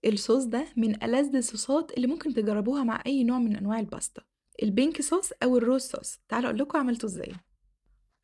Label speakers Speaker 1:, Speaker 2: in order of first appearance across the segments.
Speaker 1: الصوص ده من ألذ الصوصات اللي ممكن تجربوها مع أي نوع من أنواع الباستا، البينك صوص أو الروز صوص. تعالوا أقول لكم عملته إزاي.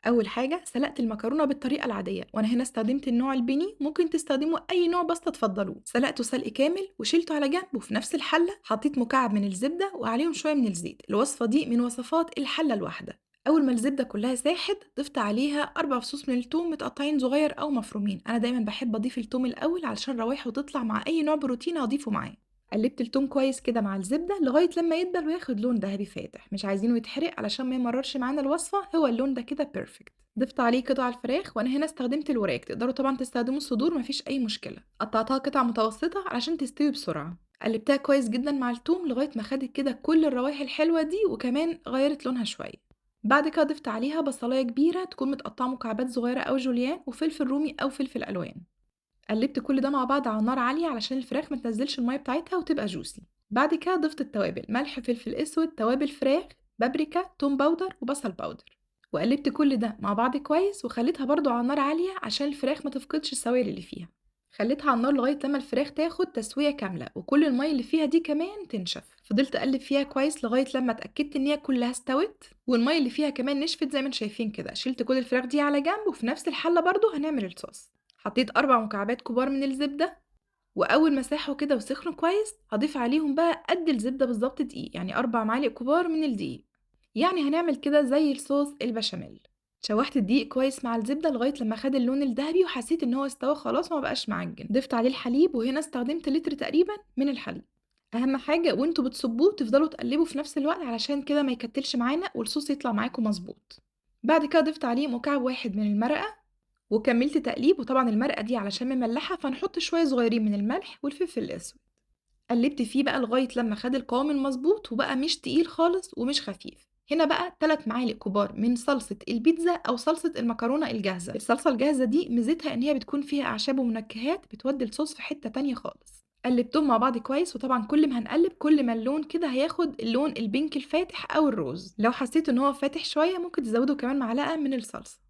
Speaker 1: أول حاجة سلقت المكرونة بالطريقة العادية، وأنا هنا استخدمت النوع البني، ممكن تستخدموا أي نوع باستا تفضلوه. سلقته سلق كامل وشيلته على جنب، وفي نفس الحلة حطيت مكعب من الزبدة وعليهم شوية من الزيت. الوصفة دي من وصفات الحلة الواحدة. أول ما الزبدة كلها ساحت ضفت عليها 4 فصوص من الثوم متقطعين صغير أو مفرومين. أنا دايما بحب أضيف الثوم الأول علشان روايحه تطلع مع أي نوع بروتين هضيفه معاه. قلبت التوم كويس كده مع الزبدة لغاية لما يدبل وياخد لون دهبي فاتح، مش عايزينه يتحرق علشان ما يمررش معانا الوصفة. هو اللون ده كده بيرفكت. ضفت عليه قطع الفراخ، وانا هنا استخدمت الوراك، تقدروا طبعا تستخدموا الصدور مفيش اي مشكلة. قطعتها قطع متوسطة علشان تستوي بسرعة. قلبتها كويس جدا مع التوم لغاية ما خدت كده كل الروايح الحلوة دي، وكمان غيرت لونها شوية. بعد كده ضفت عليها بصلاية كبيرة تكون متقطعة مكعبات صغيرة أو جوليان، وفلفل رومي أو فلفل ألوان. قلبت كل ده مع بعض على نار عالية علشان الفراخ ما تنزلش المية بتاعتها وتبقى جوسي. بعد كده ضفت التوابل: ملح، فلفل اسود، توابل فراخ، بابريكا، توم باودر، وبصل باودر. وقلبت كل ده مع بعض كويس وخليتها برضو على نار عالية عشان الفراخ ما تفقدش السوائل اللي فيها. خليتها على النار لغاية لما الفراخ تاخد تسوية كاملة وكل المية اللي فيها دي كمان تنشف. فضلت اقلب فيها كويس لغاية لما اتأكدت ان هي كلها استوت والمية اللي فيها كمان نشفت زي ما انتم شايفين كده. شلت كل الفراخ دي على جنب، وفي نفس الحلة برضو هنعمل الصوص. حطيت 4 مكعبات كبار من الزبدة، وأول ما ساحوا كده وسخنوا كويس هضيف عليهم بقى قد الزبدة بالظبط دقيق، يعني 4 معالق كبار من الدقيق. يعني هنعمل كده زي الصوص البشاميل. شوحت الدقيق كويس مع الزبدة لغاية لما خد اللون الذهبي وحسيت ان هو استوى خلاص وما بقاش معجن. ضفت عليه الحليب، وهنا استخدمت لتر تقريبا من الحليب. اهم حاجة وانتوا بتصبوه تفضلوا تقلبوا في نفس الوقت علشان كده ما يكتلش معانا والصوص يطلع معاكم مظبوط. بعد كده ضفت عليه مكعب واحد من المرقة وكمّلت تقليب، وطبعًا المرقة دي علشان مملّحة فهنحط شوية صغيّرين من الملح والفلفل الأسود. قلّبت فيه بقى لغاية لمّا خَد القوام المضبوط وبقى مش تقيل خالص ومش خفيف. هنا بقى 3 معالق كبار من صلصة البيتزا أو صلصة المكرونة الجاهزة. الصلصة الجاهزة دي ميزتها إن هي بتكون فيها أعشاب ومنكهات بتودّي الصوص في حتّة تانية خالص. قلّبتهم مع بعض كويس، وطبعًا كل ما هنقلّب كل ما اللون كده هياخد اللون البينك الفاتح أو الروز. لو حسيتوا إن هو فاتح شوية ممكن تزوّدوا كمان معلقة من الصلصة.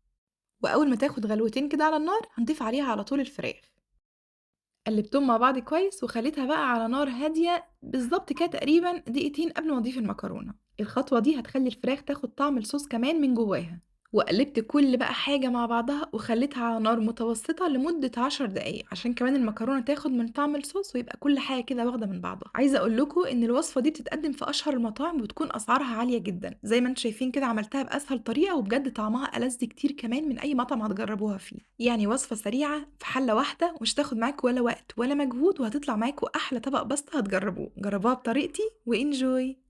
Speaker 1: وأول ما تاخد غلوتين كده على النار هنضيف عليها على طول الفراخ. قلبتهم مع بعض كويس وخليتها بقى على نار هادية بالظبط كده تقريبا دقيقتين قبل ما اضيف المكرونة. الخطوة دي هتخلي الفراخ تاخد طعم الصوص كمان من جواها. وقلبت كل بقى حاجة مع بعضها وخليتها على نار متوسطة لمدة 10 دقايق عشان كمان المكرونة تاخد من طعم الصوص ويبقى كل حاجة كده واخدة من بعضها. عايزة اقول لكم ان الوصفة دي بتتقدم في اشهر المطاعم وبتكون اسعارها عالية جدا. زي ما انتم شايفين كده عملتها باسهل طريقة، وبجد طعمها ألذ كتير كمان من اي مطعم هتجربوها فيه. يعني وصفة سريعة في حلة واحدة ومش تاخد معاكوا ولا وقت ولا مجهود، وهتطلع معاكوا احلى طبق باستا هتجربوه. جربوها بطريقتي وانجوي.